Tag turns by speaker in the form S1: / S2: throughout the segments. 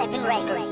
S1: 7 Records.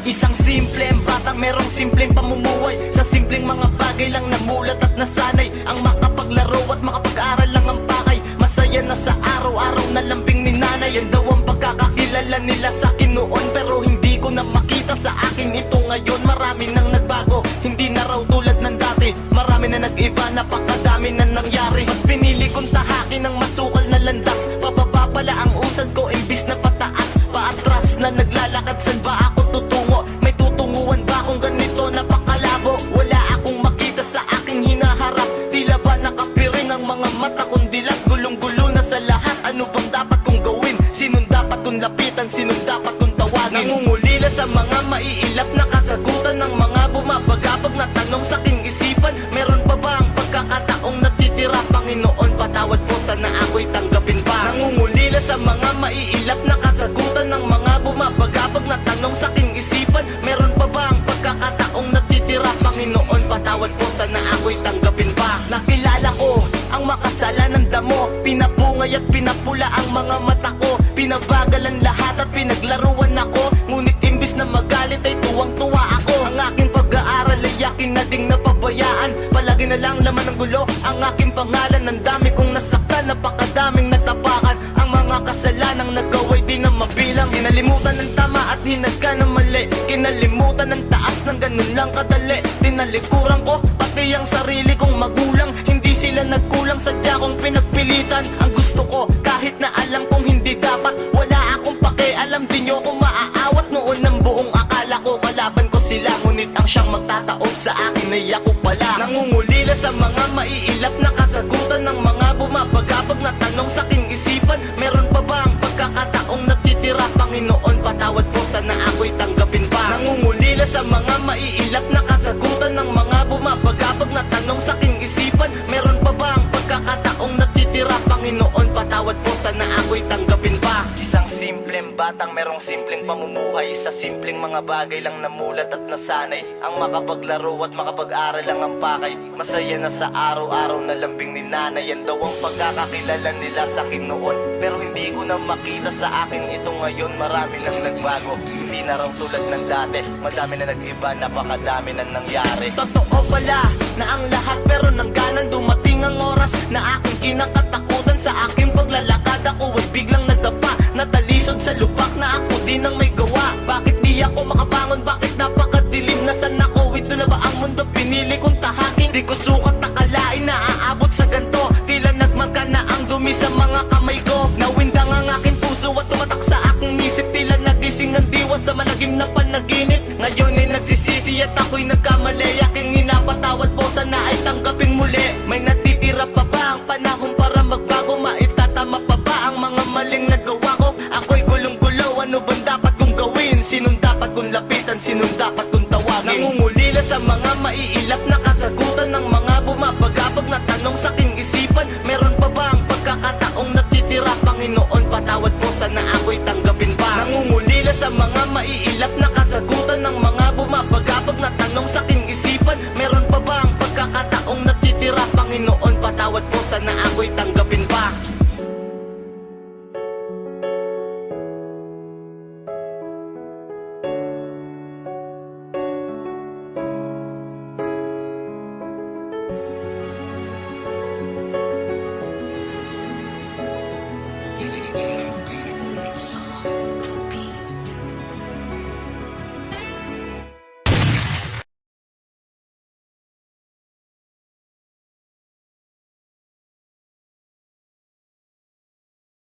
S2: Isang simpleng batang merong simpleng pamumuhay. Sa simpleng mga bagay lang namulat at nasanay. Ang makapaglaro at makapag-aral lang ang pakay. Masaya na sa araw-araw na lambing ni nanay. Yan daw ang pagkakakilala nila sa akin noon, pero hindi ko na makita sa akin ito ngayon. Marami nang nagbago, hindi na raw tulad ng dati. Marami na nag-iba, napakadami na nangyari. Mas pinili kong tahakin ng masukal na landas. Pababa pala ang usad ko imbis na pataas. Paatras na naglalakad, saan ba ako tutungo? May tutunguhan ba akong ganito napakalabo? Wala akong makita sa aking hinaharap. Tila ba nakapiring ang mga mata kong dilat? Gulong-gulo na sa lahat, ano bang dapat kong gawin? Sinong dapat kong lapitan? Sinong dapat kong tawagin? Nangungulila sa mga maiilap na kasagutan ng mga bumabagabag na tanong sa aking isipan. Meron pa ba ang pagkakataong natitira? Panginoon, patawad po, sana ako'y tanggapin pa. Nangungulila sa mga maiilap na kasagutan ng mga bumabagabag na tanong sa aking isipan. Meron pa ba ang pagkakataong natitira? Panginoon, patawad po, sana ako'y tanggapin pa. Nakilala ko ang makasalanan damo, pinabungay at pinapula ang mga mata ko. Pinabagalan lahat at pinaglaruan ako, ngunit imbis na magalit ay tuwang-tuwa ako. Ang aking pag-aaral ay akin na ding napabayaan. Palagi na lang laman ng gulo ang aking pangalan. Ang dami kong nasaktan, napakadaming natapakan. Ang mga kasalanang nagaway di na mabilang. Kinalimutan ng tama at hinagka ng mali. Kinalimutan ng taas ng ganun lang kadali. Tinalikuran ko pati ang sarili kong magulang. Hindi sila nagkulang, sadya kong pinagpilitan. Ang gusto ko kahit na alam kong hindi dapat. Wala akong pakialam, di nyo ko maaawat. Noon ang buong akala ko kalaban ko sila, ngunit ang siyang magtataob sa akin ay ako pala. Nangungulila sa mga maiilap na kasagutan ng mga bumabagabag na tanong sa aking isipan. Meron pa ba ang pagkakataong natitira? Panginoon, patawad po, sana ako'y tanggapin pa. Nangungulila sa mga maiilap na kasagutan ng mga bumabagabag na tanong sa aking isipan. Meron pa ba ang pagkakataong natitira? Panginoon, patawad po, sana ako'y tanggapin pa. Isang simpleng batang merong simpleng pamumuhay. Sa simpleng mga bagay lang namulat at nasanay. Ang makapaglaro at makapag-aral lang ang pakay. Masaya na sa araw-araw na lambing ni nanay. Yan daw ang pagkakakilala nila sa akin noon, pero hindi ko na makita sa akin ito ngayon. Marami nang nagbago, hindi na raw tulad ng dati. Madami na nag-iba, napakadami na nangyari. Totoo pala na ang lahat pero nangganan. Dumating ang oras na aking kinakatakutan. Sa aking paglalakad ako ay biglang nadapa. Natalisod sa lupak na ako din ang may gawa. Bakit di ako makabangon? Bakit napakadilim? Nasaan ako? Ito na ba ang mundo pinili kong tahakin? Di ko sukat nakalain na aabot sa ganto. Tila nagmarka na ang dumi sa mga kamay ko. Nawindang ang aking puso at tumatak sa aking isip. Tila nagising ang diwa sa malagim na panaginip. Ngayon ay nagsisisi at ako'y nagkamali. Aking inapatawad po, sana ay tanggapin muli. May natitira pa ba ang panahon para magbago? Maitatama pa ba ang mga maling nagawa ko? Ako'y gulong-gulo, ano bang dapat kong gawin? Sinong dapat kong lapitan? Sinong dapat kong tawagin? Nangungulila sa mga maiilap na kasagutan ng mga bumabagabag na tanong sa aking isipan. Meron pa ba ang pagkakataong natitira? Panginoon, patawad po, sana ako'y tanggapin pa. Nangungulila sa mga maiilap na kasagutan ng mga bumabagabag na tanong sa aking isipan. Meron pa ba ang pagkakataong natitira? Panginoon, patawad po, sana ako'y tanggapin